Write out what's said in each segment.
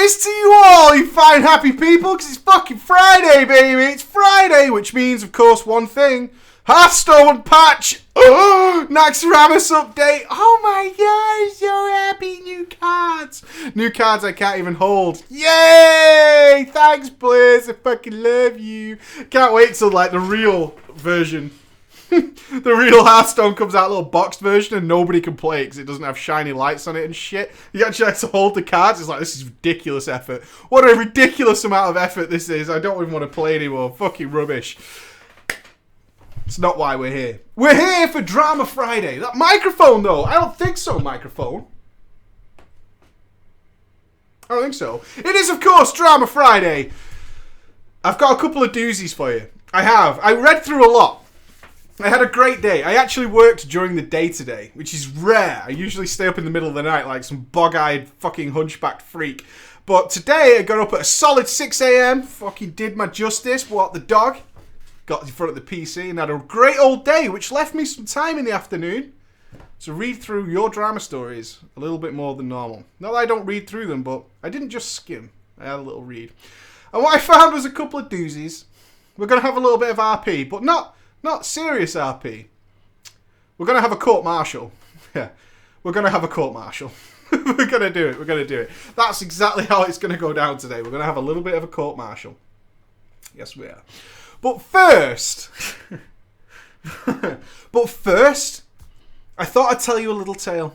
Cheers to you all, you fine, happy people, because it's fucking Friday, baby. It's Friday, which means, of course, one thing. Hearthstone patch. Oh, Naxxramas update. Oh my god, so happy. New cards. New cards I can't even hold. Yay! Thanks, Blaze. I fucking love you. Can't wait till, like, the real version. The real Hearthstone comes out, a little boxed version, and nobody can play it because it doesn't have shiny lights on it and shit. You actually have to hold the cards. It's like, this is ridiculous effort. What a ridiculous amount of effort this is. I don't even want to play anymore. Fucking rubbish. It's not why we're here. We're here for Drama Friday. That microphone, though. I don't think so, microphone. I don't think so. It is, of course, Drama Friday. I've got a couple of doozies for you. I have. I read through a lot. I had a great day. I actually worked during the day today, which is rare. I usually stay up in the middle of the night like some bog-eyed fucking hunchbacked freak. But today I got up at a solid 6 a.m. Fucking did my justice, walked the dog, got in front of the PC, and had a great old day, which left me some time in the afternoon to read through your drama stories a little bit more than normal. Not that I don't read through them, but I didn't just skim. I had a little read. And what I found was a couple of doozies. We're going to have a little bit of RP, but not serious RP. We're going to have a court-martial. Yeah, we're going to have a court-martial. We're going to do it. We're going to do it. That's exactly how it's going to go down today. We're going to have a little bit of a court-martial. Yes, we are. But first, I thought I'd tell you a little tale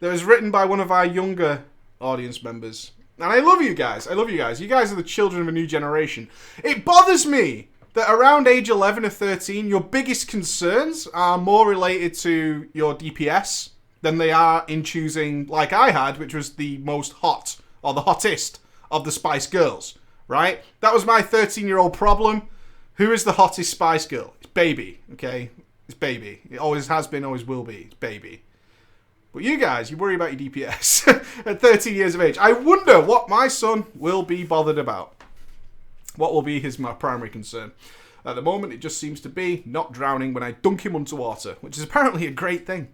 that was written by one of our younger audience members. And I love you guys. I love you guys. You guys are the children of a new generation. It bothers me that around age 11 or 13, your biggest concerns are more related to your DPS than they are in choosing, like I had, which was the most hot, or the hottest, of the Spice Girls, right? That was my 13-year-old problem. Who is the hottest Spice Girl? It's Baby, okay? It's Baby. It always has been, always will be. It's Baby. But you guys, you worry about your DPS at 13 years of age. I wonder what my son will be bothered about. What will be my primary concern? At the moment, it just seems to be not drowning when I dunk him underwater, which is apparently a great thing.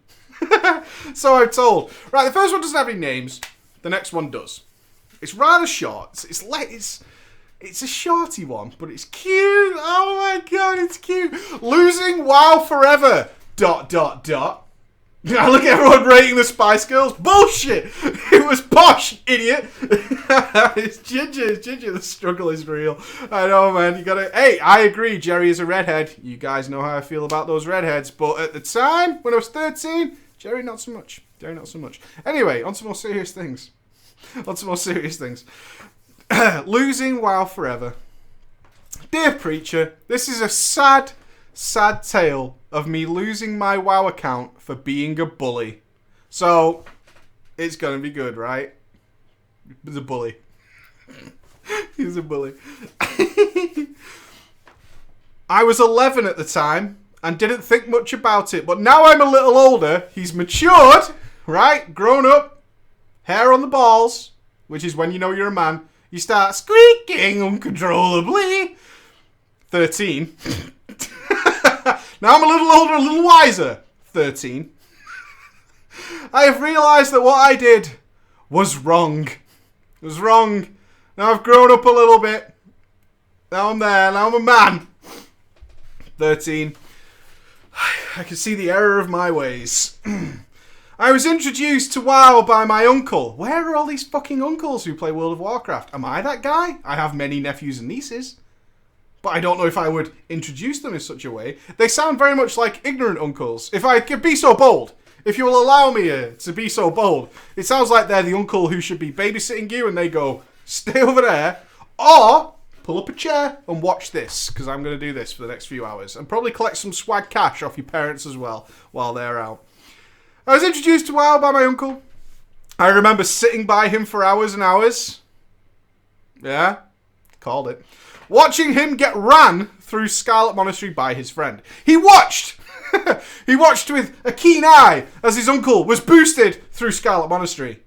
So I'm told. Right, the first one doesn't have any names. The next one does. It's rather short. It's a shorty one, but it's cute. Oh my god, it's cute. Losing WoW forever. ... Now look at everyone rating the Spice Girls. Bullshit! It was Posh, idiot! It's Ginger. The struggle is real. I know, man. You gotta... Hey, I agree. Jerry is a redhead. You guys know how I feel about those redheads. But at the time, when I was 13, Jerry not so much. Anyway, on to more serious things. Losing WoW forever. Dear Preacher, this is a sad tale of me losing my WoW account for being a bully. So, it's gonna be good, right? He's a bully. He's a bully. I was 11 at the time and didn't think much about it, but now I'm a little older. He's matured, right? Grown up, hair on the balls, which is when you know you're a man. You start squeaking uncontrollably. 13. Now I'm a little older, a little wiser. 13. I have realised that what I did was wrong. It was wrong. Now I've grown up a little bit. Now I'm there. Now I'm a man. 13. I can see the error of my ways. I was introduced to WoW by my uncle. Where are all these fucking uncles who play World of Warcraft? Am I that guy? I have many nephews and nieces. But I don't know if I would introduce them in such a way. They sound very much like ignorant uncles. If I could be so bold, if you will allow me to be so bold, it sounds like they're the uncle who should be babysitting you and they go, stay over there, or pull up a chair and watch this, because I'm going to do this for the next few hours, and probably collect some swag cash off your parents as well while they're out. I was introduced to WoW by my uncle. I remember sitting by him for hours and hours. Yeah, called it. Watching him get ran through Scarlet Monastery by his friend. He watched! He watched with a keen eye as his uncle was boosted through Scarlet Monastery.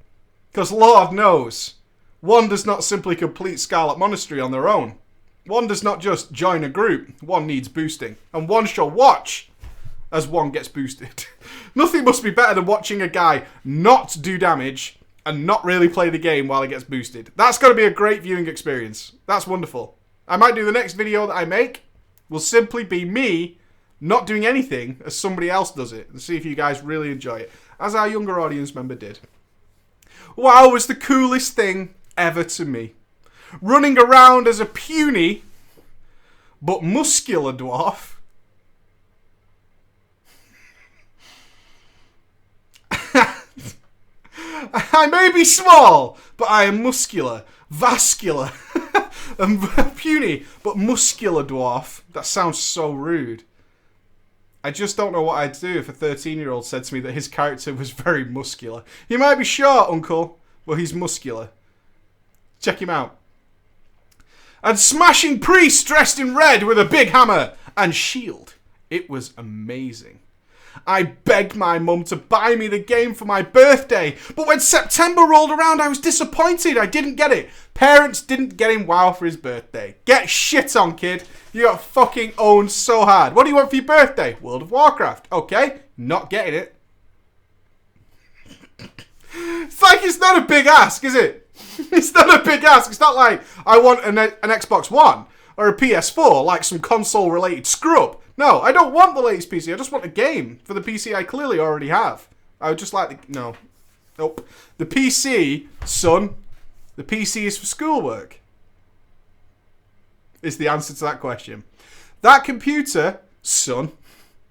Because Lord knows, one does not simply complete Scarlet Monastery on their own. One does not just join a group. One needs boosting. And one shall watch as one gets boosted. Nothing must be better than watching a guy not do damage and not really play the game while it gets boosted. That's going to be a great viewing experience. That's wonderful. I might do the next video that I make will simply be me not doing anything as somebody else does it, and see if you guys really enjoy it, as our younger audience member did. WoW was the coolest thing ever to me. Running around as a puny but muscular dwarf. I may be small, but I am muscular, vascular, and puny but muscular dwarf. That sounds so rude. I just don't know what I'd do if a 13-year-old said to me that his character was very muscular. He might be short, uncle, but he's muscular. Check him out. And smashing priests dressed in red with a big hammer and shield. It was amazing. I begged my mum to buy me the game for my birthday, but when September rolled around, I was disappointed. I didn't get it. Parents didn't get him WoW for his birthday. Get shit on, kid. You got fucking owned so hard. What do you want for your birthday? World of Warcraft. Okay, not getting it. It's like it's not a big ask, is it? It's not a big ask. It's not like I want an Xbox One or a PS4, like some console-related scrub. No, I don't want the latest PC. I just want a game for the PC I clearly already have. I would just like the... No. Nope. The PC, son. The PC is for schoolwork. Is the answer to that question. That computer, son,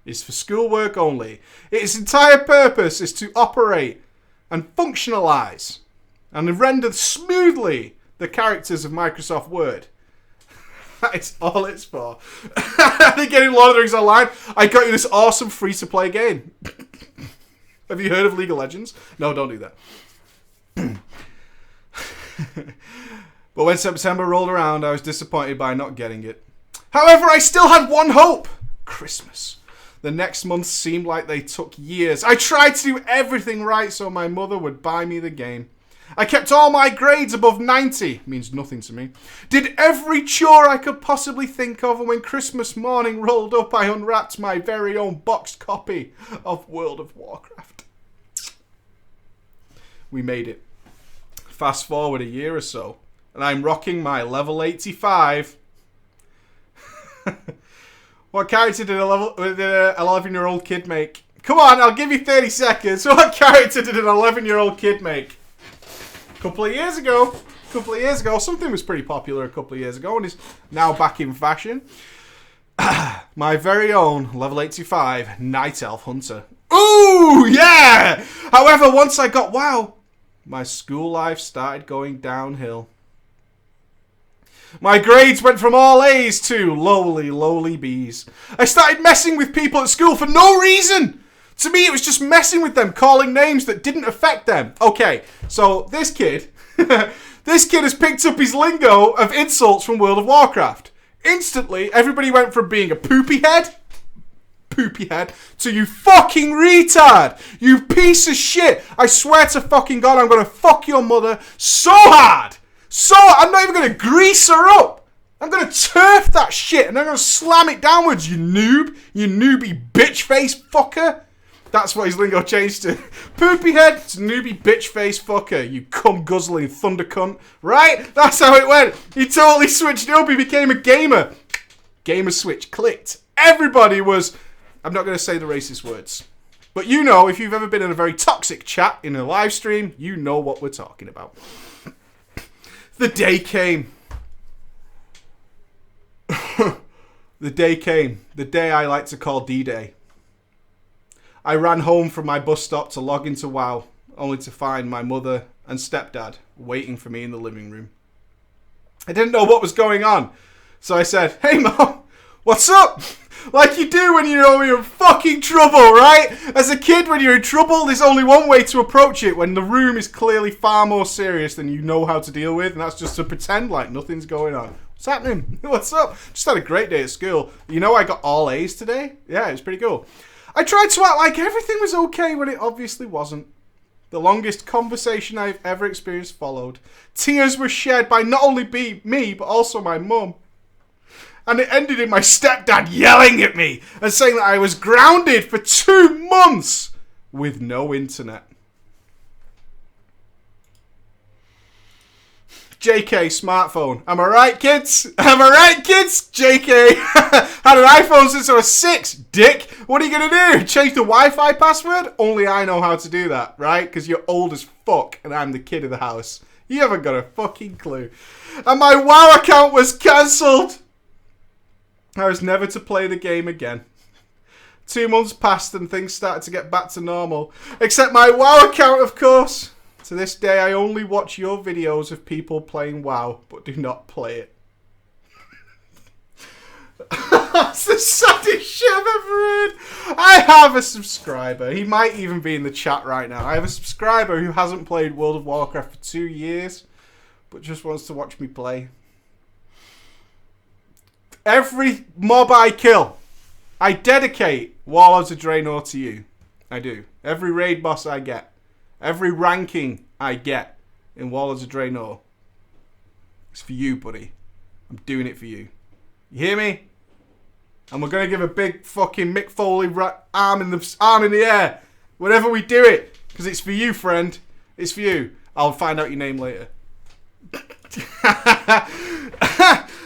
is for schoolwork only. Its entire purpose is to operate and functionalize and render smoothly the characters of Microsoft Word. That is all it's for. They're getting Lord of the Rings Online. I got you this awesome free-to-play game. Have you heard of League of Legends? No, don't do that. But when September rolled around, I was disappointed by not getting it. However, I still had one hope. Christmas. The next month seemed like they took years. I tried to do everything right so my mother would buy me the game. I kept all my grades above 90. Means nothing to me. Did every chore I could possibly think of, and when Christmas morning rolled up, I unwrapped my very own boxed copy of World of Warcraft. We made it. Fast forward a year or so, and I'm rocking my level 85. What character did an 11-year-old kid make? Come on, I'll give you 30 seconds. What character did an 11-year-old kid make? Couple of years ago, something was pretty popular a couple of years ago and is now back in fashion. My very own level 85 Night Elf Hunter. Ooh, yeah! However, once I got WoW, my school life started going downhill. My grades went from all A's to lowly B's. I started messing with people at school for no reason. To me, it was just messing with them, calling names that didn't affect them. Okay, so this kid, this kid has picked up his lingo of insults from World of Warcraft. Instantly, everybody went from being a poopy head, to you fucking retard, you piece of shit. I swear to fucking God, I'm going to fuck your mother so hard. I'm not even going to grease her up. I'm going to turf that shit and I'm going to slam it downwards, you noob. You newbie bitch face fucker. That's what his lingo changed to. Poopy head to newbie bitch face fucker. You cum guzzling thunder cunt. Right? That's how it went. He totally switched up. He became a gamer. Gamer switch clicked. Everybody was... I'm not going to say the racist words. But you know, if you've ever been in a very toxic chat in a live stream, you know what we're talking about. The day came. The day came. The day I like to call D-Day. I ran home from my bus stop to log into WoW, only to find my mother and stepdad waiting for me in the living room. I didn't know what was going on, so I said, "Hey Mom, what's up?" Like you do when you know you're in fucking trouble, right? As a kid, when you're in trouble, there's only one way to approach it, when the room is clearly far more serious than you know how to deal with, and that's just to pretend like nothing's going on. What's happening? What's up? Just had a great day at school. You know I got all A's today? Yeah, it was pretty cool. I tried to act like everything was okay when it obviously wasn't. The longest conversation I've ever experienced followed. Tears were shed by not only me, but also my mum. And it ended in my stepdad yelling at me and saying that I was grounded for 2 months with no internet. JK, smartphone. Am I right, kids? Am I right, kids? JK. Had an iPhone since I was 6, dick. What are you going to do? Change the Wi-Fi password? Only I know how to do that, right? Because you're old as fuck and I'm the kid of the house. You haven't got a fucking clue. And my WoW account was cancelled. I was never to play the game again. 2 months passed and things started to get back to normal. Except my WoW account, of course. To this day, I only watch your videos of people playing WoW, but do not play it. That's the saddest shit I've ever heard. I have a subscriber. He might even be in the chat right now. I have a subscriber who hasn't played World of Warcraft for 2 years, but just wants to watch me play. Every mob I kill, I dedicate Warlords of Draenor to you. I do. Every raid boss I get. Every ranking I get in Warlords of Draenor. It's for you, buddy. I'm doing it for you. You hear me? And we're going to give a big fucking Mick Foley arm in the air. Whenever we do it. Because it's for you, friend. It's for you. I'll find out your name later.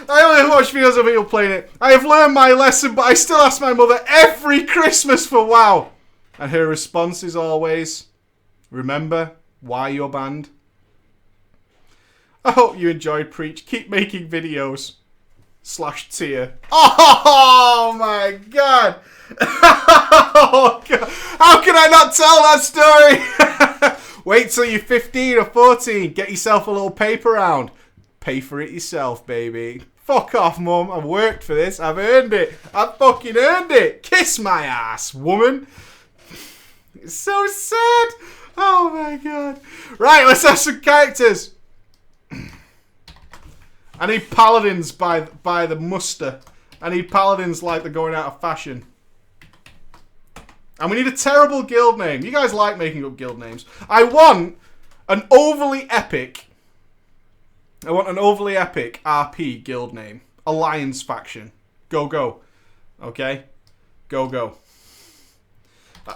I only watch videos of people playing it. I have learned my lesson, but I still ask my mother every Christmas for WoW. And her response is always... Remember why you're banned? I hope you enjoyed Preach. Keep making videos. /tier. Oh my god. Oh god. How can I not tell that story? Wait till you're 15 or 14. Get yourself a little paper round. Pay for it yourself, baby. Fuck off, mum. I've worked for this. I've earned it. I've fucking earned it. Kiss my ass, woman. It's so sad. Oh my god. Right, let's have some characters. I need paladins by the muster. I need paladins like they're going out of fashion. And we need a terrible guild name. You guys like making up guild names. I want an overly epic RP guild name. Alliance faction. Go, go. Okay? Go, go.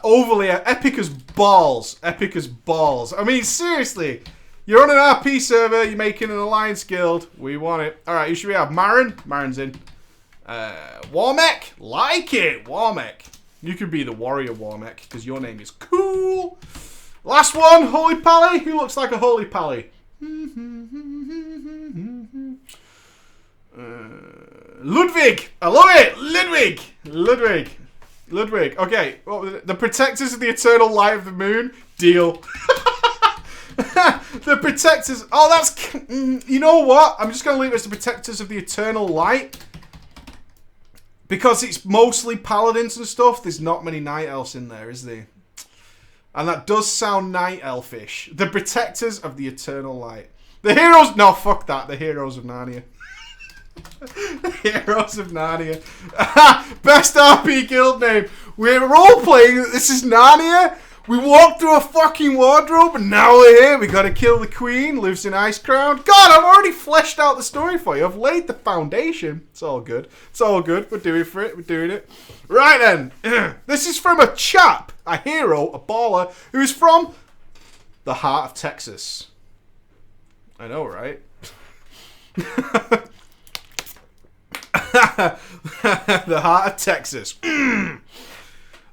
Overly epic as balls. Epic as balls. I mean, seriously. You're on an RP server. You're making an alliance guild. We want it. All right, who should we have? Marin. Marin's in. Warmech. Like it. Warmech. You could be the warrior Warmech because your name is cool. Last one. Holy Pally. Who looks like a Holy Pally? Ludwig. I love it. Ludwig. Ludwig. Ludwig. Okay. Well, the Protectors of the Eternal Light of the Moon. Deal. The Protectors. Oh, that's... You know what? I'm just going to leave it as the Protectors of the Eternal Light. Because it's mostly paladins and stuff. There's not many night elves in there, is there? And that does sound night elfish. The Protectors of the Eternal Light. The heroes... No, fuck that. The Heroes of Narnia. Heroes of Narnia. Best RP guild name. We're role-playing that this is Narnia. We walked through a fucking wardrobe and now we're here. We gotta kill the queen. Lives in Icecrown. God, I've already fleshed out the story for you. I've laid the foundation. It's all good. It's all good. We're doing for it. We're doing it. Right then. This is from a chap, a hero, a baller, who is from the heart of Texas. I know, right? The heart of Texas.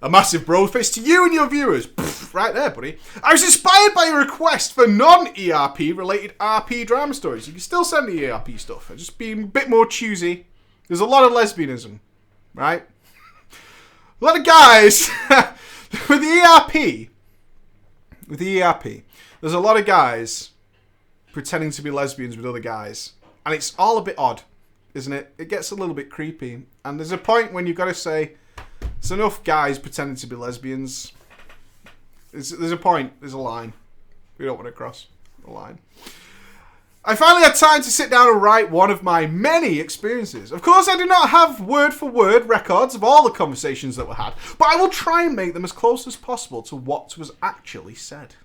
A massive bro face to you and your viewers. Pfft, right there, buddy. I was inspired by a request for non-ERP related RP drama stories. You can still send me ERP stuff. I'm just being a bit more choosy. There's a lot of lesbianism, right? A lot of guys with the ERP, there's a lot of guys pretending to be lesbians with other guys. And it's all a bit odd, isn't it? It gets a little bit creepy. And there's a point when you've got to say, there's enough guys pretending to be lesbians. There's a point. There's a line. We don't want to cross the line. I finally had time to sit down and write one of my many experiences. Of course, I do not have word-for-word records of all the conversations that were had, but I will try and make them as close as possible to what was actually said.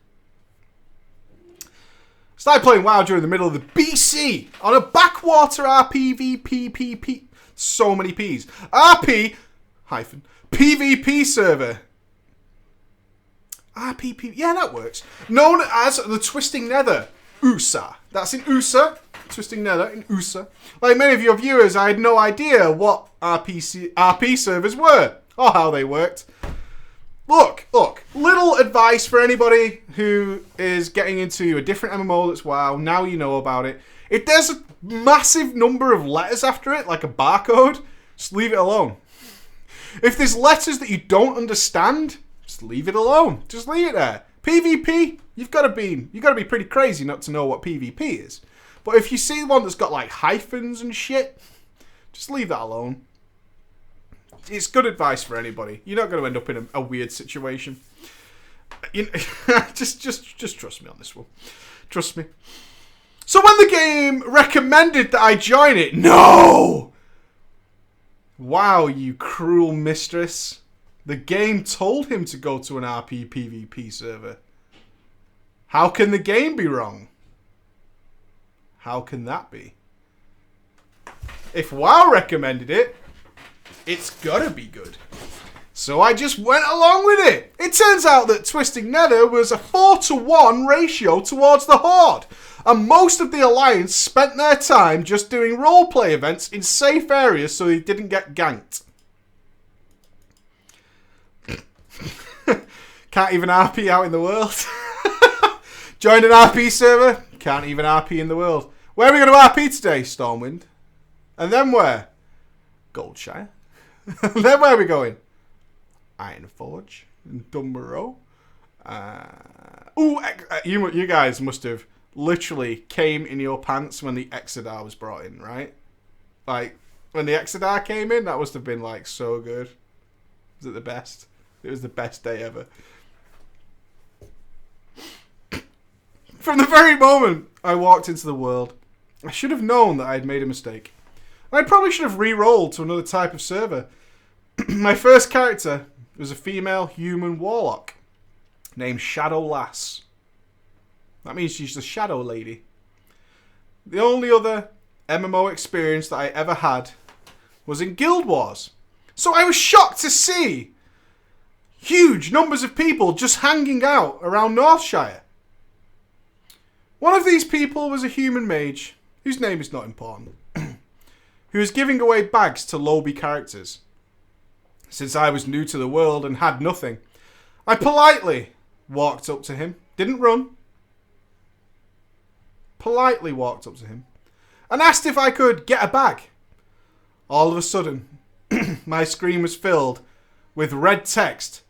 Started playing WoW during the middle of the BC on a backwater RPVPPP. So many P's. PvP server. RPP. Yeah, that works. Known as the Twisting Nether. USA. That's in USA. Twisting Nether in USA. Like many of your viewers, I had no idea what RP servers were or how they worked. Look, little advice for anybody who is getting into a different MMO that's WoW. Now you know about it. If there's a massive number of letters after it, like a barcode, just leave it alone. If there's letters that you don't understand, just leave it alone. Just leave it there. PvP, you've got to be pretty crazy not to know what PvP is. But if you see one that's got like hyphens and shit, just leave that alone. It's good advice for anybody. You're not going to end up in a weird situation. Just trust me on this one. Trust me. So when the game recommended that I join it, no! Wow, you cruel mistress. The game told him to go to an RP PvP server. How can the game be wrong? How can that be? If WoW recommended it, it's gotta be good. So I just went along with it. It turns out that Twisting Nether was a 4-to-1 ratio towards the Horde. And most of the Alliance spent their time just doing roleplay events in safe areas so they didn't get ganked. Can't even RP out in the world. Joined an RP server. Can't even RP in the world. Where are we going to RP today? Stormwind. And then where? Goldshire. And then where are we going? Ironforge. And Dunbarrow. You guys must have literally came in your pants when the Exodar was brought in, right? Like, when the Exodar came in, that must have been, like, so good. Was it the best? It was the best day ever. From the very moment I walked into the world, I should have known that I had made a mistake. I probably should have re-rolled to another type of server. My first character was a female human warlock named Shadow Lass. That means she's the Shadow Lady. The only other MMO experience that I ever had was in Guild Wars. So I was shocked to see huge numbers of people just hanging out around Northshire. One of these people was a human mage, whose name is not important, who was giving away bags to lowbie characters. Since I was new to the world and had nothing, I politely walked up to him, didn't run, politely walked up to him, and asked if I could get a bag. All of a sudden, my screen was filled with red text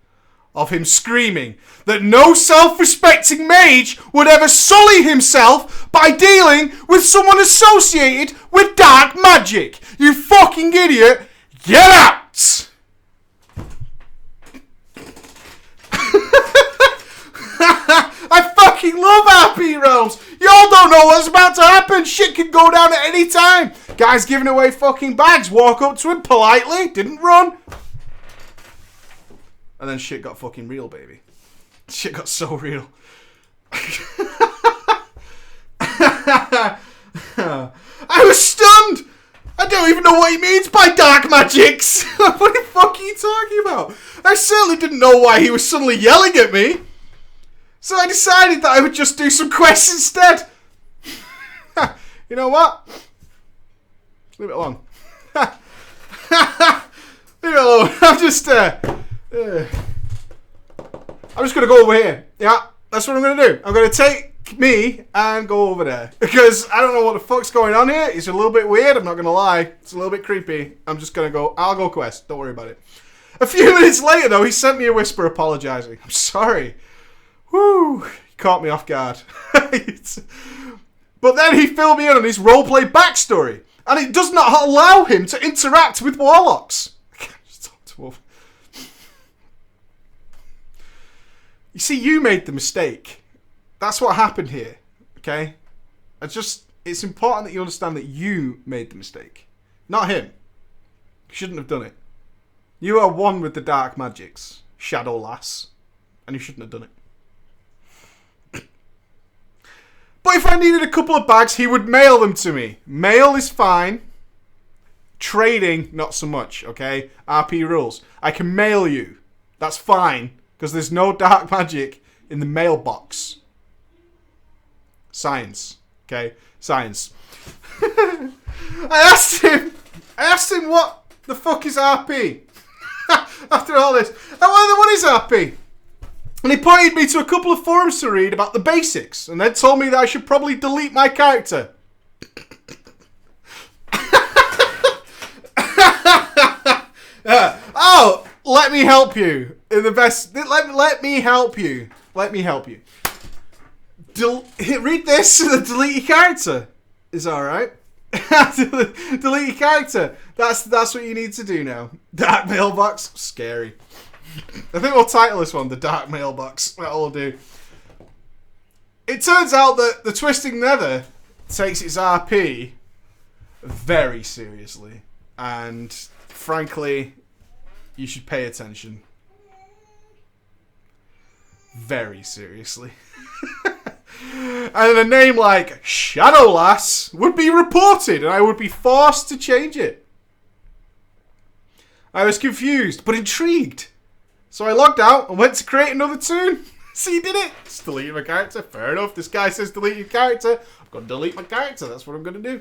of him screaming that no self-respecting mage would ever sully himself by dealing with someone associated with dark magic. You fucking idiot, get out! I fucking love RP Realms. Y'all don't know what's about to happen. Shit can go down at any time. Guy's giving away fucking bags. Walk up to him politely, didn't run. And then shit got fucking real, baby. Shit got so real. I was stunned. I don't even know what he means by dark magics. What the fuck are you talking about? I certainly didn't know why he was suddenly yelling at me. So I decided that I would just do some quests instead. You know what? Leave it alone. Leave it alone. I'm just going to go over here. Yeah, that's what I'm going to do. I'm going to take me and go over there. Because I don't know what the fuck's going on here. It's a little bit weird, I'm not going to lie. It's a little bit creepy. I'm just going to go. I'll go quest. Don't worry about it. A few minutes later, though, he sent me a whisper apologising. I'm sorry. Whew. He caught me off guard. But then he filled me in on his roleplay backstory. And it does not allow him to interact with warlocks. I can't just talk to him. You see, you made the mistake. That's what happened here, okay? It's important that you understand that you made the mistake. Not him. You shouldn't have done it. You are one with the dark magics, Shadow Lass. And you shouldn't have done it. But if I needed a couple of bags, he would mail them to me. Mail is fine. Trading, not so much, okay? RP rules. I can mail you. That's fine. Because there's no dark magic in the mailbox. Science. Okay, science. I asked him what the fuck is RP. After all this, what is RP? And he pointed me to a couple of forums to read about the basics, and then told me that I should probably delete my character. Oh, let me help you. In the best, let me help you. Let me help you. Read this. Delete your character. Is all right. Delete your character. That's what you need to do now. Dark mailbox. Scary. I think we'll title this one the Dark Mailbox. That'll do. It turns out that the Twisting Nether takes its RP very seriously, and frankly, you should pay attention. Very seriously. And a name like Shadowlass would be reported, and I would be forced to change it. I was confused, but intrigued. So I logged out and went to create another toon. So you did it. Just deleted my character. Fair enough. This guy says delete your character. I've got to delete my character. That's what I'm going to do.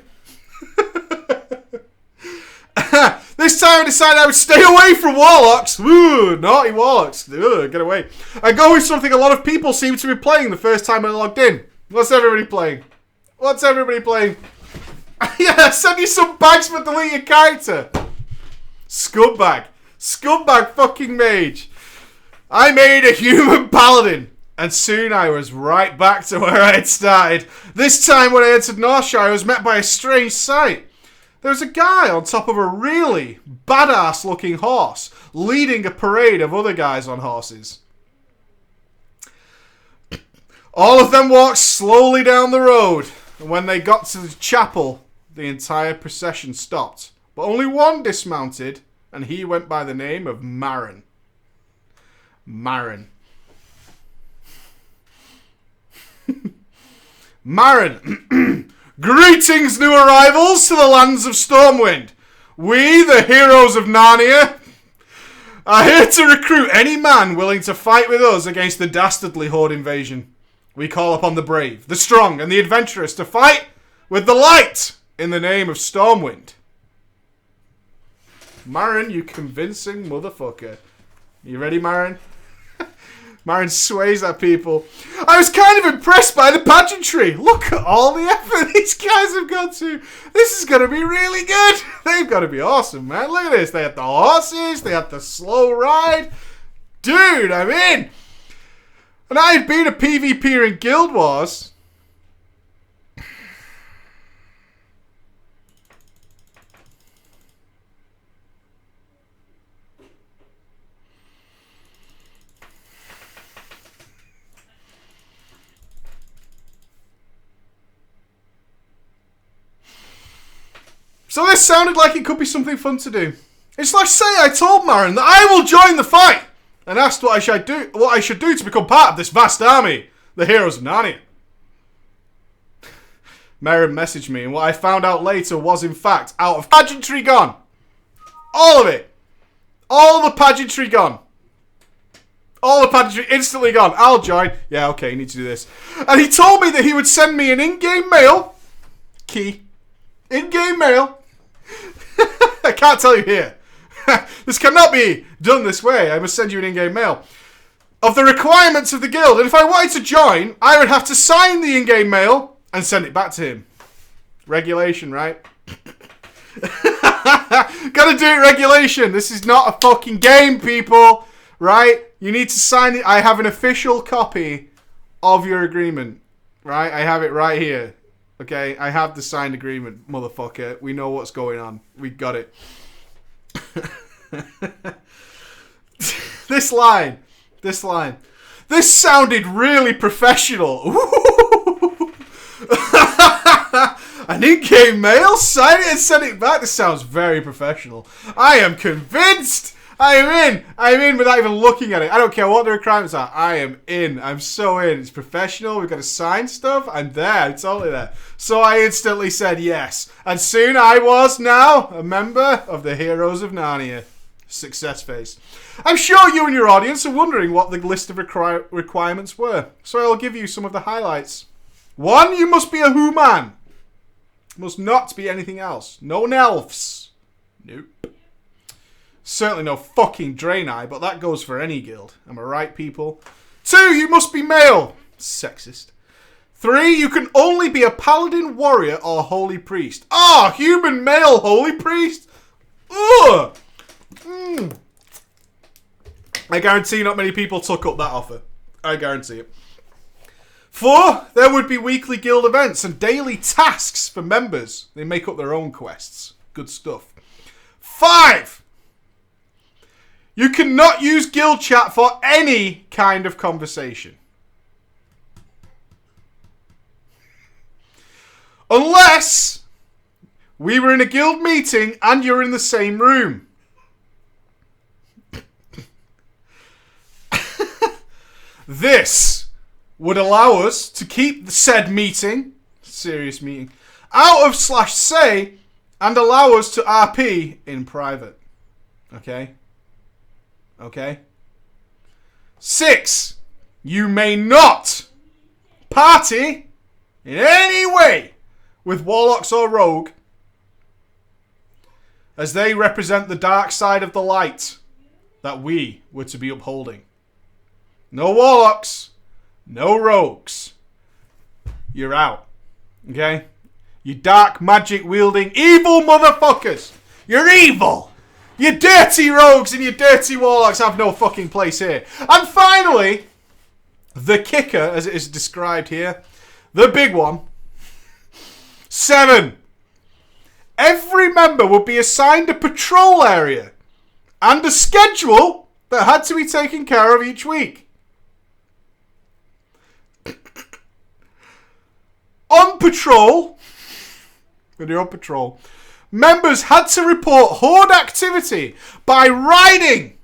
This time I decided I would stay away from warlocks. Ooh, naughty warlocks. Ooh, get away. I go with something a lot of people seem to be playing the first time I logged in. What's everybody playing? What's everybody playing? Yeah, send you some bags for delete your character. Scumbag. Scumbag fucking mage. I made a human paladin, and soon I was right back to where I had started. This time when I entered Northshire, I was met by a strange sight. There was a guy on top of a really badass looking horse, leading a parade of other guys on horses. All of them walked slowly down the road, and when they got to the chapel, the entire procession stopped. But only one dismounted, and he went by the name of Marin. Marin. Marin. Greetings, new arrivals to the lands of Stormwind. We, the heroes of Narnia, are here to recruit any man willing to fight with us against the dastardly Horde invasion. We call upon the brave, the strong, and the adventurous to fight with the light in the name of Stormwind. Marin, you convincing motherfucker. You ready, Marin? Marin sways at people. I was kind of impressed by the pageantry. Look at all the effort these guys have gone to. This is going to be really good. They've got to be awesome, man. Look at this. They had the horses. They had the slow ride. Dude, I'm in. And I had been a PvPer in Guild Wars. So this sounded like it could be something fun to do. It's like, say I told Marin that I will join the fight, and asked what I should do to become part of this vast army, the heroes of Narnia. Marin messaged me, and what I found out later was, in fact, out of pageantry gone. All of it. All the pageantry gone. All the pageantry instantly gone. I'll join. Yeah, okay, you need to do this. And he told me that he would send me an in-game mail. Key. In-game mail. I can't tell you here. This cannot be done this way. I must send you an in-game mail. Of the requirements of the guild. And if I wanted to join, I would have to sign the in-game mail and send it back to him. Regulation, right? Gotta do it, regulation. This is not a fucking game, people. Right? You need to sign it. I have an official copy of your agreement. Right? I have it right here. Okay? I have the signed agreement, motherfucker. We know what's going on. We got it. This line. This sounded really professional. An in-game mail? Sign it and send it back? This sounds very professional. I am convinced. I am in without even looking at it. I don't care what the requirements are. I am in. I'm so in. It's professional. We've got to sign stuff. I'm there. I'm totally there. So I instantly said yes. And soon I was now a member of the Heroes of Narnia. Success face. I'm sure you and your audience are wondering what the list of requirements were. So I'll give you some of the highlights. 1, you must be a human. Must not be anything else. No elves. Nope. Certainly no fucking Draenei, but that goes for any guild. Am I right, people? 2, you must be male. Sexist. 3, you can only be a paladin, warrior, or holy priest. Ah, human male holy priest? Ugh! I guarantee not many people took up that offer. I guarantee it. 4, there would be weekly guild events and daily tasks for members. They make up their own quests. Good stuff. 5, you cannot use guild chat for any kind of conversation. Unless we were in a guild meeting and you're in the same room. This would allow us to keep the said meeting, serious meeting, out of /say and allow us to RP in private. Okay? Okay? 6, you may not party in any way with warlocks or rogue, as they represent the dark side of the light that we were to be upholding. No warlocks, no rogues. You're out. Okay? You dark magic wielding evil motherfuckers. You're evil. You dirty rogues and you dirty warlocks have no fucking place here. And finally, the kicker, as it is described here, the big one. 7, every member would be assigned a patrol area and a schedule that had to be taken care of each week. On patrol, when you're on patrol, members had to report horde activity by riding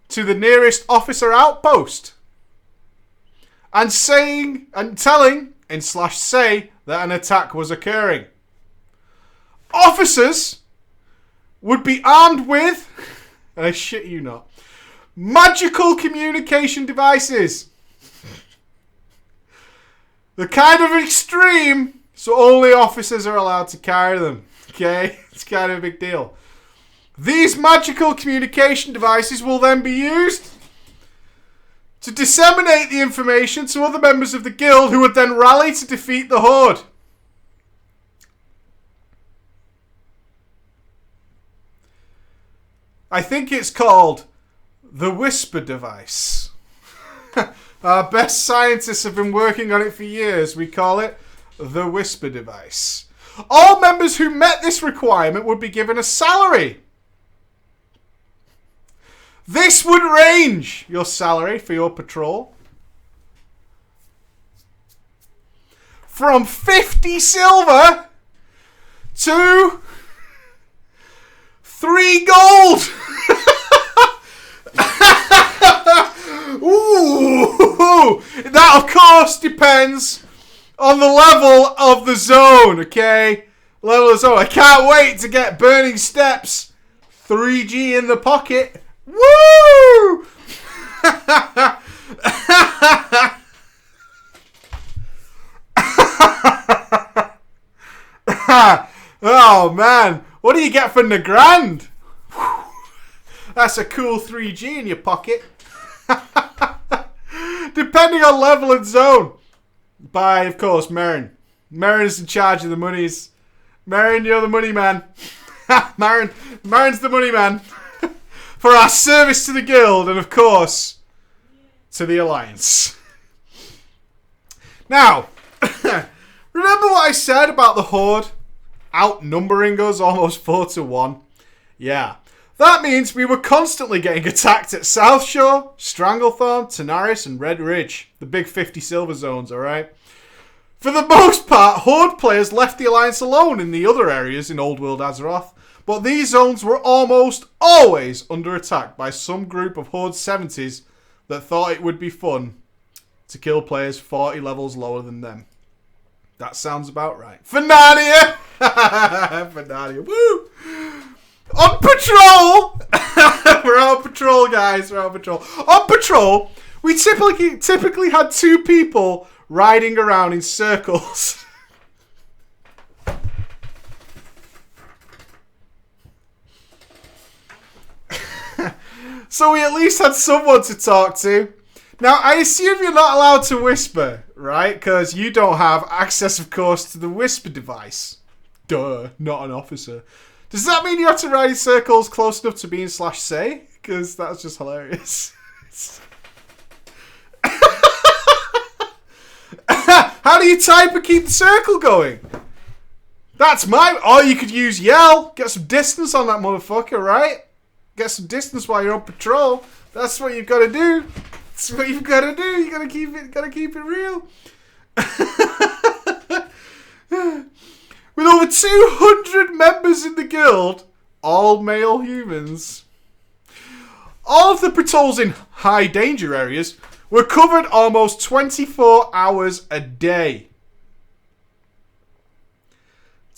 to the nearest officer outpost and telling in /say that an attack was occurring. Officers would be armed with, and I shit you not, magical communication devices. The kind of extreme, so only officers are allowed to carry them. Okay? It's kind of a big deal. These magical communication devices will then be used to disseminate the information to other members of the guild who would then rally to defeat the horde. I think it's called the Whisper device. Our best scientists have been working on it for years. We call it the Whisper device. All members who met this requirement would be given a salary. This would range your salary for your patrol from 50 silver to 3 gold. Ooh, that of course depends on the level of the zone, okay? Level of the zone. I can't wait to get Burning Steps 3G in the pocket. Woo! Oh man, what do you get for Nagrand? That's a cool 3G in your pocket. Depending on level and zone. By, of course, Merrin. Merrin is in charge of the monies. Merrin, you're the money man. Merrin's the money man. For our service to the guild and, of course, to the Alliance. Now, remember what I said about the Horde outnumbering us almost 4-1? Yeah. That means we were constantly getting attacked at South Shore, Stranglethorn, Tanaris, and Red Ridge. The big 50 silver zones, alright? For the most part, Horde players left the Alliance alone in the other areas in Old World Azeroth, but these zones were almost always under attack by some group of Horde 70s that thought it would be fun to kill players 40 levels lower than them. That sounds about right. Fenania! Fenania, woo! On patrol! We're on patrol, guys. We're on patrol. On patrol, we typically had 2 people riding around in circles. So we at least had someone to talk to. Now, I assume you're not allowed to whisper, right? Because you don't have access, of course, to the whisper device. Duh, not an officer. Does that mean you have to ride in circles close enough to being /say? Because that's just hilarious. How do you type and keep the circle going? That's my... Or you could use yell. Get some distance on that motherfucker, right? Get some distance while you're on patrol. That's what you've got to do. That's what you've got to do. You got to keep it real. With over 200 members in the guild, all male humans, all of the patrols in high danger areas were covered almost 24 hours a day.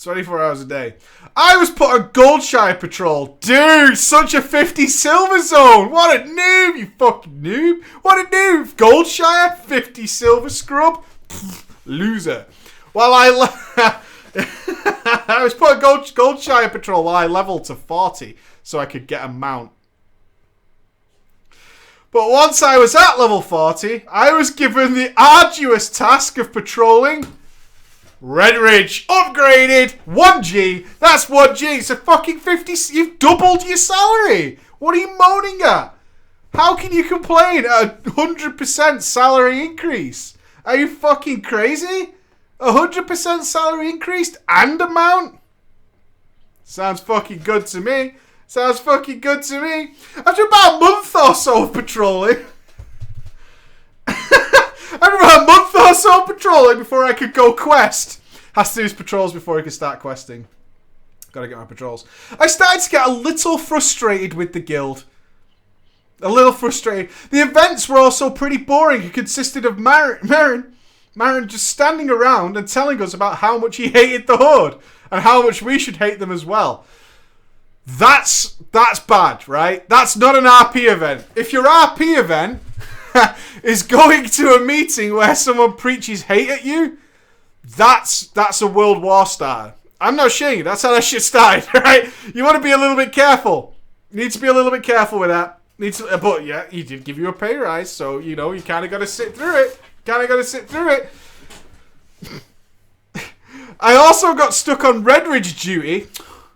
24 hours a day. I was put on Goldshire patrol. Dude, such a 50 silver zone. What a noob, you fucking noob. What a noob. Goldshire, 50 silver scrub. Pfft, loser. While I was put on Goldshire patrol while I leveled to 40 so I could get a mount. But once I was at level 40, I was given the arduous task of patrolling Redridge. Upgraded 1G. That's 1G. It's a fucking 50. You've doubled your salary. What are you moaning at? How can you complain at a 100% salary increase? Are you fucking crazy? 100% salary increased and a mount? Sounds fucking good to me. Sounds fucking good to me. After about a month or so of patrolling. After about a month or so of patrolling before I could go quest. Has to do his patrols before he can start questing. Gotta get my patrols. I started to get a little frustrated with the guild. A little frustrated. The events were also pretty boring. It consisted of Marin just standing around and telling us about how much he hated the Horde. And how much we should hate them as well. That's bad, right? That's not an RP event. If your RP event is going to a meeting where someone preaches hate at you, that's a world war starter. I'm not shitting you. That's how that shit started, right? You want to be a little bit careful. You need to be a little bit careful with that. But yeah, he did give you a pay rise, so you know you kind of got to sit through it. I also got stuck on Redridge duty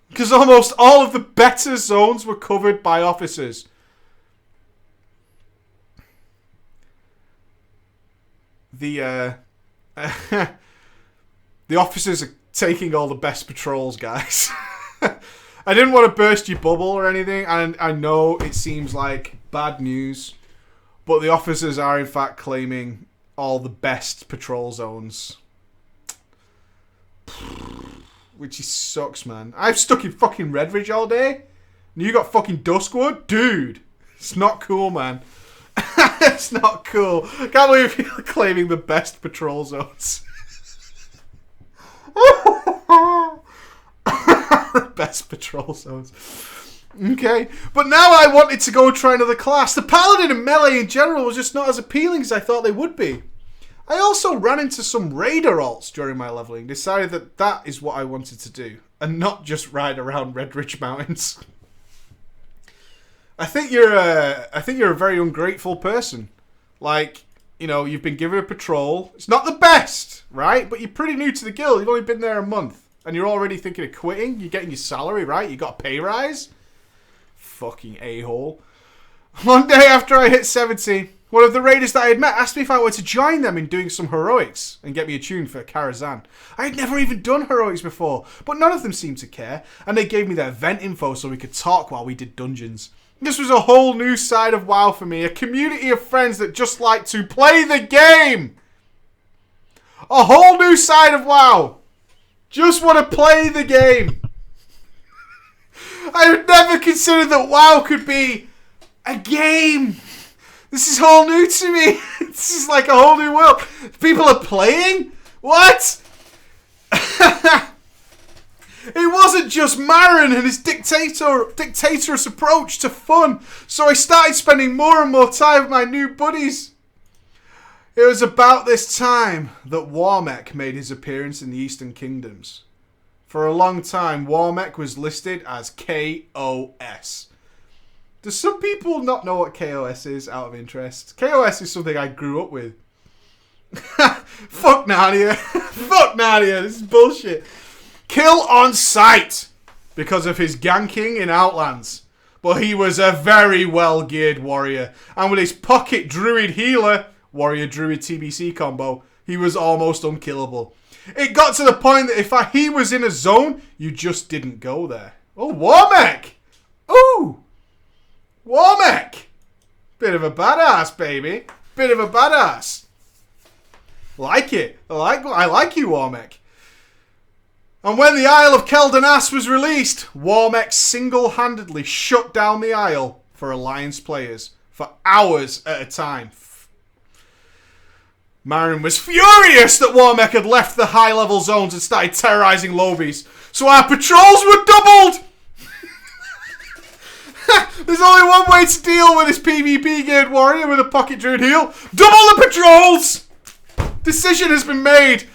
because almost all of the better zones were covered by officers. The officers are taking all the best patrols, guys. I didn't want to burst your bubble or anything, and I know it seems like bad news, but the officers are in fact claiming all the best patrol zones. Which sucks, man. I'm stuck in fucking Redridge all day, and you got fucking Duskwood? Dude, it's not cool, man. It's not cool. Can't believe you're claiming the best patrol zones. Best patrol zones. Okay. But now I wanted to go try another class. The Paladin and Melee in general was just not as appealing as I thought they would be. I also ran into some Raider alts during my leveling. Decided that that is what I wanted to do. And not just ride around Redridge Mountains. I think you're a very ungrateful person. Like, you know, you've been given a patrol. It's not the best, right? But you're pretty new to the guild. You've only been there a month. And you're already thinking of quitting. You're getting your salary, right? You got a pay rise. Fucking a-hole. One day after I hit 70, one of the raiders that I had met asked me if I wanted to join them in doing some heroics and get me a tune for Karazhan. I had never even done heroics before, but none of them seemed to care. And they gave me their event info so we could talk while we did dungeons. This was a whole new side of WoW for me. A community of friends that just like to play the game. A whole new side of WoW. Just want to play the game. I had never considered that WoW could be a game. This is all new to me. This is like a whole new world. People are playing? What? It wasn't just Marin and his dictatorous approach to fun. So I started spending more and more time with my new buddies. It was about this time that Warmech made his appearance in the Eastern Kingdoms. For a long time, Warmech was listed as KOS. Do some people not know what KOS is out of interest? KOS is something I grew up with. Fuck Narnia. Fuck Narnia. This is bullshit. Kill on sight because of his ganking in Outlands. But he was a very well-geared warrior. And with his pocket druid healer, warrior-druid TBC combo, he was almost unkillable. It got to the point that if he was in a zone, you just didn't go there. Oh, Warmech! Ooh! Warmech! Bit of a badass, baby. Bit of a badass. Like it. I like you, Warmech. And when the Isle of Keldanas was released, Warmech single-handedly shut down the Isle for Alliance players for hours at a time. Marin was furious that Warmech had left the high-level zones and started terrorizing lobbies, so our patrols were doubled! There's only one way to deal with this PvP geared warrior with a pocket druid heal. Double the patrols! Decision has been made.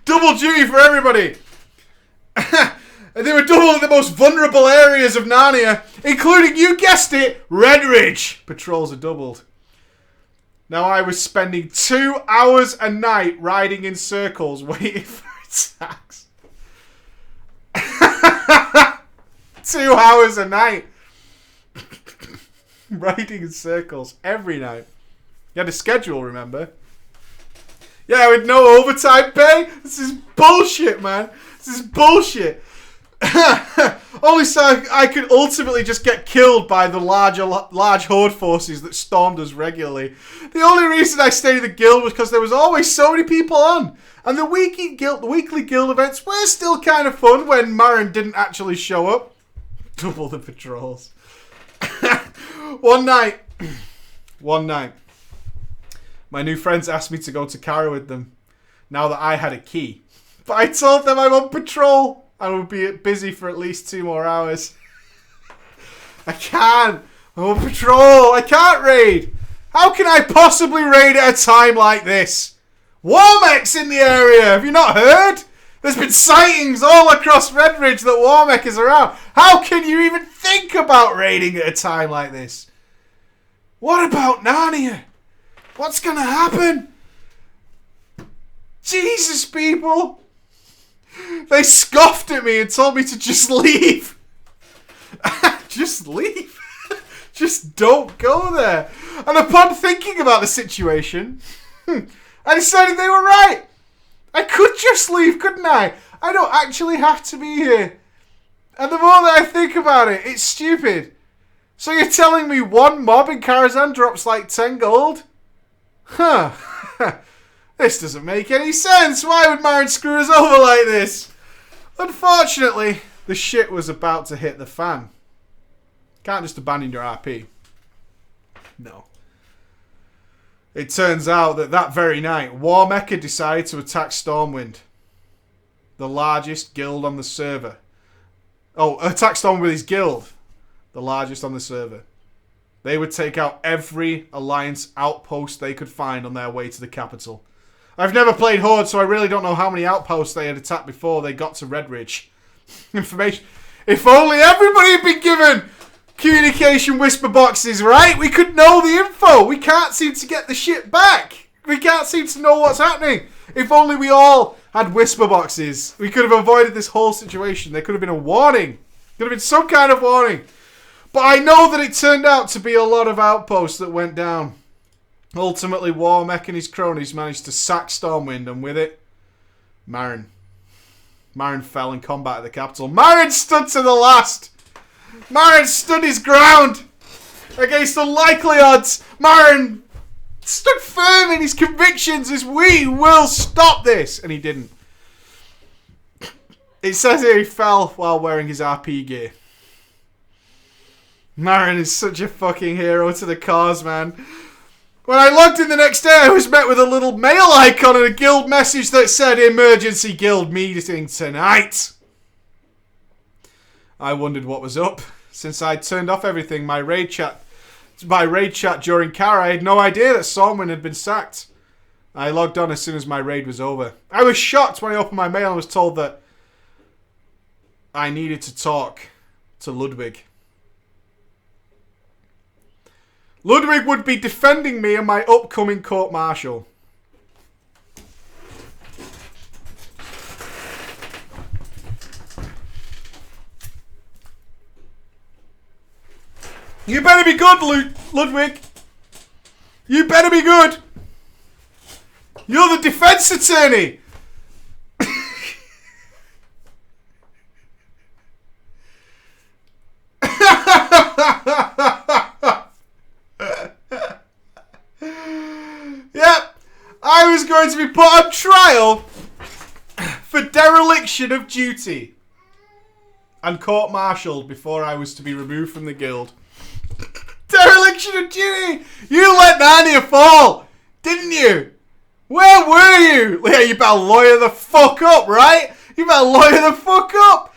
Double duty for everybody. And they were double in the most vulnerable areas of Narnia, including, you guessed it, Redridge. Patrols are doubled. Now I was spending 2 hours a night riding in circles waiting for attacks. 2 hours a night. Riding in circles every night. You had a schedule, remember? Yeah, with no overtime pay? This is bullshit, man. This is bullshit. Only so I could ultimately just get killed by the large horde forces that stormed us regularly. The only reason I stayed in the guild was because there was always so many people on. And the weekly guild events were still kind of fun when Marin didn't actually show up. Double the patrols. One night, my new friends asked me to go to Kara with them, now that I had a key. But I told them I'm on patrol and would be busy for at least 2 more hours. I can't. I'm on patrol. I can't raid. How can I possibly raid at a time like this? Warmech's in the area. Have you not heard? There's been sightings all across Redridge that Warmech is around. How can you even think about raiding at a time like this? What about Narnia? What's going to happen? Jesus, people. They scoffed at me and told me to just leave. Just leave. Just don't go there. And upon thinking about the situation, I decided they were right. I could just leave, couldn't I? I don't actually have to be here. And the more that I think about it, it's stupid. So you're telling me one mob in Karazhan drops like 10 gold? Huh. This doesn't make any sense. Why would Marin screw us over like this? Unfortunately, the shit was about to hit the fan. Can't just abandon your RP. No. It turns out that very night, Warmech decided to attack Stormwind, the largest guild on the server. Oh, attack Stormwind with his guild, the largest on the server. They would take out every Alliance outpost they could find on their way to the capital. I've never played Horde, so I really don't know how many outposts they had attacked before they got to Redridge. Information. If only everybody had been given communication whisper boxes, right? We could know the info. We can't seem to get the shit back. We can't seem to know what's happening. If only we all had whisper boxes, we could have avoided this whole situation. There could have been a warning. Could have been some kind of warning. But I know that it turned out to be a lot of outposts that went down. Ultimately, Warmech and his cronies managed to sack Stormwind, and with it, Marin. Marin fell in combat at the capital. Marin stood to the last. Marin stood his ground against unlikely odds. Marin stood firm in his convictions as we will stop this. And he didn't. It says here he fell while wearing his RP gear. Marin is such a fucking hero to the cause, man. When I logged in the next day, I was met with a little mail icon and a guild message that said, "Emergency guild meeting tonight." I wondered what was up. Since I'd turned off everything, my raid chat my raid chat during Kara, I had no idea that Stormwind had been sacked. I logged on as soon as my raid was over. I was shocked when I opened my mail and was told that I needed to talk to Ludwig. Ludwig would be defending me in my upcoming court-martial. You better be good, Ludwig. You better be good. You're the defense attorney. Yep. I was going to be put on trial for dereliction of duty and court-martialed before I was to be removed from the guild. Dereliction of duty! You let Narnia fall, didn't you? Where were you? Yeah, you better lawyer the fuck up, right? You better lawyer the fuck up.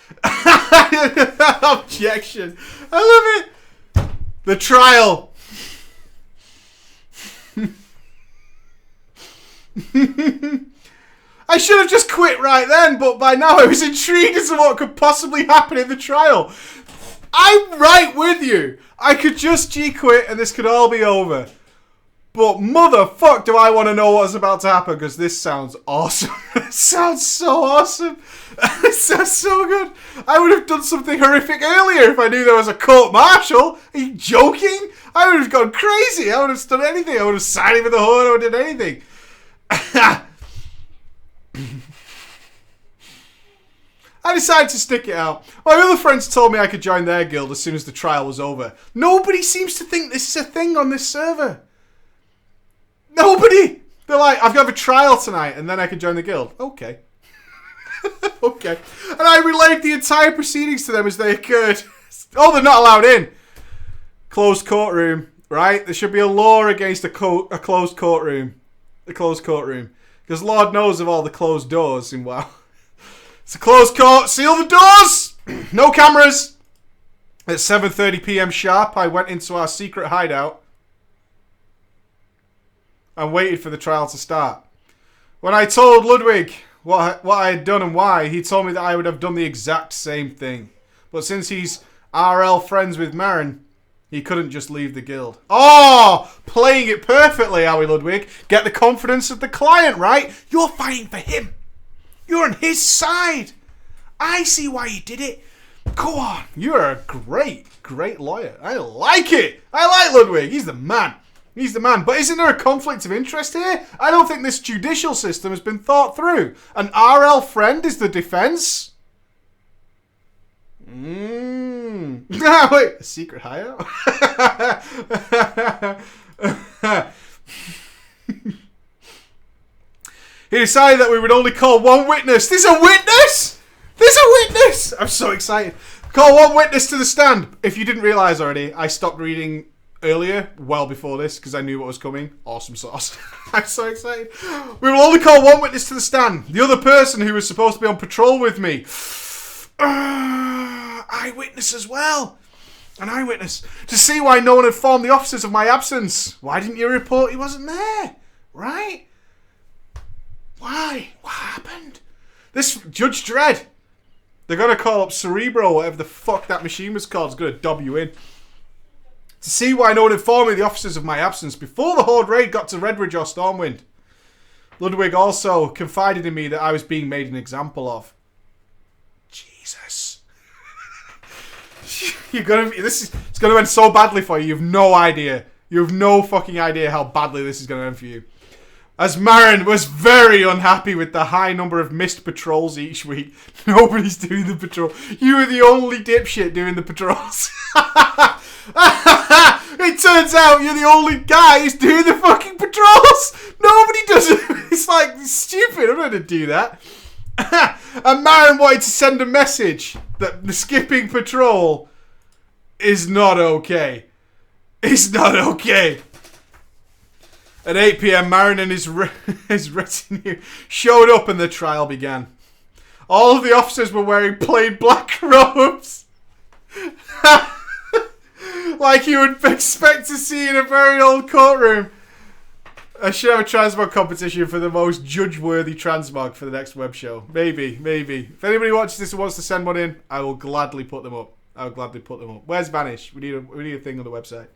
Objection. I love it. The trial. I should have just quit right then, but by now I was intrigued as to what could possibly happen in the trial. I'm right with you. I could just G-quit and this could all be over. But motherfuck do I want to know what's about to happen, because this sounds awesome. It sounds so awesome. It sounds so good. I would have done something horrific earlier if I knew there was a court-martial. Are you joking? I would have gone crazy. I would have done anything. I would have signed him with the horn. I would have done anything. I decided to stick it out. My other friends told me I could join their guild as soon as the trial was over. Nobody seems to think this is a thing on this server. Nobody! They're like, I've got a trial tonight and then I can join the guild. Okay. Okay. And I relayed the entire proceedings to them as they occurred. Oh, they're not allowed in. Closed courtroom, right? There should be a law against a closed courtroom. A closed courtroom. Because Lord knows of all the closed doors in WoW. It's a closed court. Seal the doors! No cameras. At 7:30 p.m. sharp, I went into our secret hideout and waited for the trial to start. When I told Ludwig what I had done and why, he told me that I would have done the exact same thing. But since he's RL friends with Marin, he couldn't just leave the guild. Oh! Playing it perfectly, are we, Ludwig? Get the confidence of the client, right? You're fighting for him. You're on his side. I see why you did it. Go on. You're a great, great lawyer. I like it. I like Ludwig. He's the man. He's the man. But isn't there a conflict of interest here? I don't think this judicial system has been thought through. An RL friend is the defense. Wait, a secret hideout? He decided that we would only call one witness. There's a witness! There's a witness! I'm so excited. Call one witness to the stand. If you didn't realise already, I stopped reading earlier, well before this, because I knew what was coming. Awesome sauce. I'm so excited. We will only call one witness to the stand. The other person who was supposed to be on patrol with me. Eyewitness as well. An eyewitness. To see why no one informed the officers of my absence. Why didn't you report he wasn't there? Right? Why? What happened? This Judge Dredd. They're going to call up Cerebro, whatever the fuck that machine was called. It's going to dob you in. To see why no one informed me the officers of my absence before the Horde raid got to Redridge or Stormwind. Ludwig also confided in me that I was being made an example of. Jesus. It's going to end so badly for you. You have no idea. You have no fucking idea how badly this is going to end for you. As Marin was very unhappy with the high number of missed patrols each week. Nobody's doing the patrol. You were the only dipshit doing the patrols. It turns out you're the only guy who's doing the fucking patrols. Nobody does it. It's like, stupid. I'm not going to do that. And Marin wanted to send a message that the skipping patrol is not okay. It's not okay. At 8 p.m, Marin and his retinue showed up and the trial began. All of the officers were wearing plain black robes. Like you would expect to see in a very old courtroom. I should have a transmog competition for the most judge-worthy transmog for the next web show. Maybe. If anybody watches this and wants to send one in, I will gladly put them up. Where's Vanish? We need a thing on the website.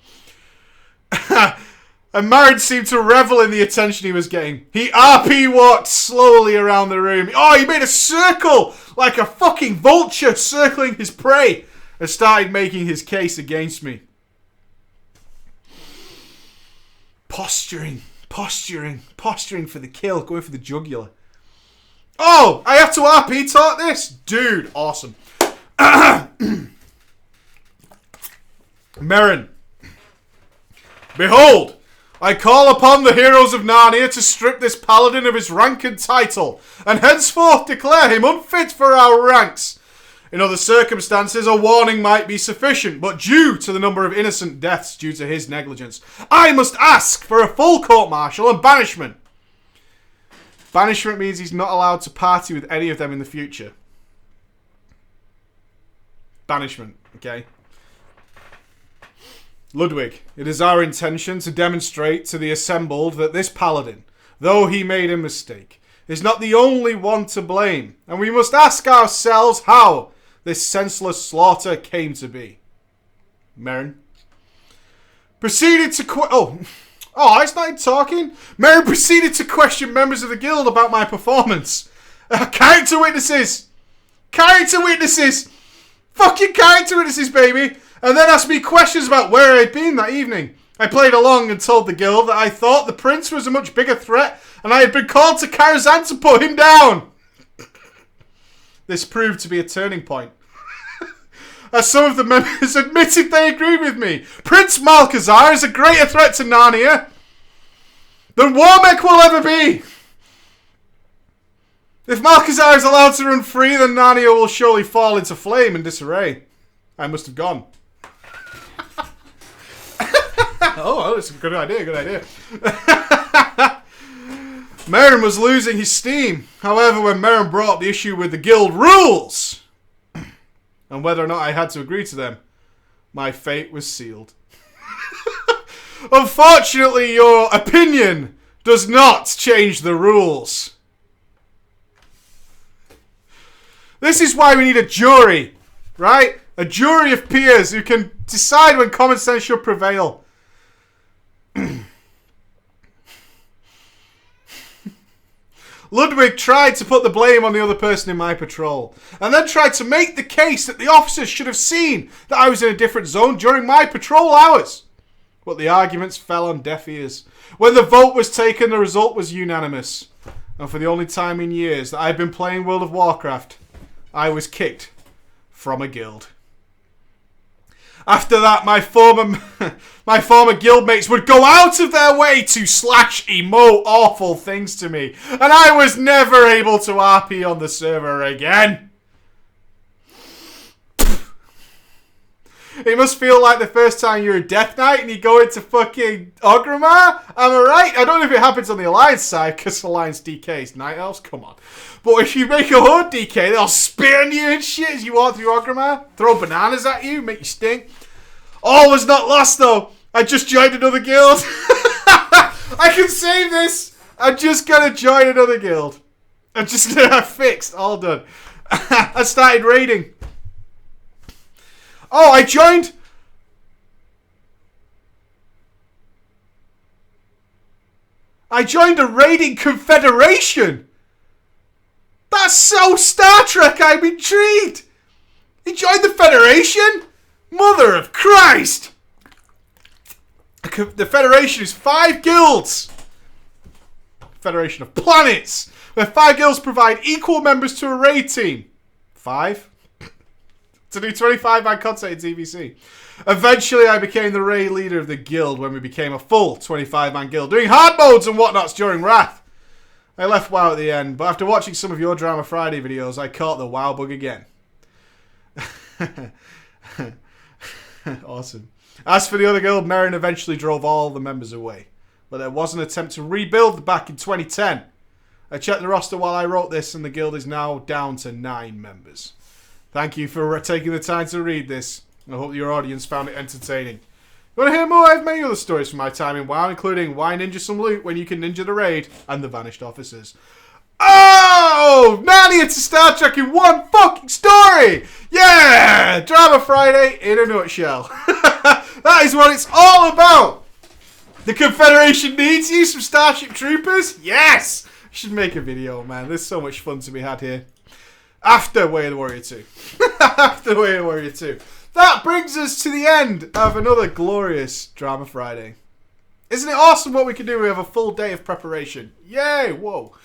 And Marin seemed to revel in the attention he was getting. He RP walked slowly around the room. Oh, he made a circle like a fucking vulture circling his prey and started making his case against me. Posturing for the kill, going for the jugular. Oh, I have to RP talk this? Dude, awesome. Merrin. Behold, I call upon the heroes of Narnia to strip this paladin of his rank and title, and henceforth declare him unfit for our ranks. In other circumstances, a warning might be sufficient, but due to the number of innocent deaths due to his negligence, I must ask for a full court-martial and banishment. Banishment means he's not allowed to party with any of them in the future. Banishment, okay? Ludwig, it is our intention to demonstrate to the assembled that this paladin, though he made a mistake, is not the only one to blame, and we must ask ourselves how this senseless slaughter came to be. Merrin proceeded to it's not talking. Merrin proceeded to question members of the guild about my performance. Character witnesses! Fucking character witnesses, baby! And then asked me questions about where I'd been that evening. I played along and told the guild that I thought the prince was a much bigger threat and I had been called to Karazhan to put him down. This proved to be a turning point. As some of the members admitted they agreed with me. Prince Malchezaar is a greater threat to Narnia than Warmech will ever be. If Malchezaar is allowed to run free, then Narnia will surely fall into flame and disarray. I must have gone. Oh, that's a good idea. Merrin was losing his steam. However, when Merrin brought up the issue with the guild rules and whether or not I had to agree to them, my fate was sealed. Unfortunately, your opinion does not change the rules. This is why we need a jury, right? A jury of peers who can decide when common sense should prevail. Ludwig tried to put the blame on the other person in my patrol, and then tried to make the case that the officers should have seen that I was in a different zone during my patrol hours. But the arguments fell on deaf ears. When the vote was taken, the result was unanimous. And for the only time in years that I've been playing World of Warcraft, I was kicked from a guild. After that, my former guildmates would go out of their way to slash emote awful things to me, and I was never able to RP on the server again. It must feel like the first time you're a Death Knight and you go into fucking Orgrimmar. Am I right? I don't know if it happens on the Alliance side, because Alliance DKs Night Elves, come on. But if you make a Horde DK, they'll spit on you and shit as you walk through Orgrimmar. Throw bananas at you, make you stink. All was not lost though. I just joined another guild. I can save this. I'm just gonna join another guild. I'm just gonna have fixed. All done. I started raiding. Oh, I joined a raiding confederation. That's so Star Trek, I'm intrigued. He joined the Federation? Mother of Christ. The Federation is 5 guilds. Federation of Planets, where 5 guilds provide equal members to a raid team. 5? To do 25-man content in TVC. Eventually, I became the raid leader of the guild when we became a full 25-man guild, doing hard modes and whatnots during Wrath. I left WoW at the end, but after watching some of your Drama Friday videos, I caught the WoW bug again. Awesome. As for the other guild, Merrin eventually drove all the members away. But there was an attempt to rebuild back in 2010. I checked the roster while I wrote this, and the guild is now down to 9 members. Thank you for taking the time to read this. I hope your audience found it entertaining. You want to hear more? I have many other stories from my time in WoW, including why ninja some loot when you can ninja the raid, and the vanished officers. Oh! Narnia to Star Trek in one fucking story! Yeah! Drama Friday in a nutshell. That is what it's all about! The Confederation needs you, some Starship Troopers? Yes! I should make a video, man. There's so much fun to be had here. After Way of the Warrior 2. After Way of the Warrior 2. That brings us to the end of another glorious Drama Friday. Isn't it awesome what we can do? We have a full day of preparation. Yay! Whoa.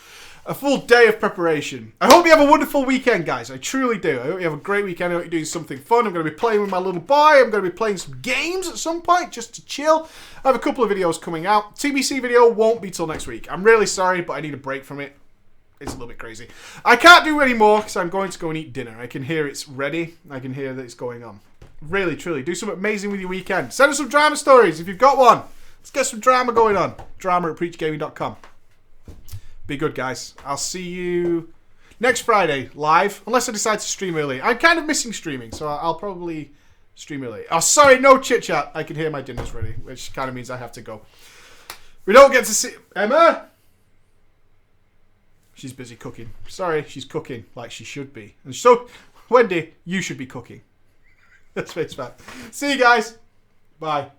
A full day of preparation. I hope you have a wonderful weekend, guys. I truly do. I hope you have a great weekend. I hope you're doing something fun. I'm going to be playing with my little boy. I'm going to be playing some games at some point just to chill. I have a couple of videos coming out. TBC video won't be till next week. I'm really sorry, but I need a break from it. It's a little bit crazy. I can't do any more because I'm going to go and eat dinner. I can hear it's ready. I can hear that it's going on. Really, truly. Do something amazing with your weekend. Send us some drama stories if you've got one. Let's get some drama going on. Drama@preachgaming.com. Be good, guys. I'll see you next Friday live, unless I decide to stream early. I'm kind of missing streaming, so I'll probably stream early. Oh, sorry, no chit chat. I can hear my dinner's ready, which kind of means I have to go. We don't get to see Emma. She's busy cooking. Sorry, she's cooking like she should be. And so, Wendy, you should be cooking. Let's face that. See you guys. Bye.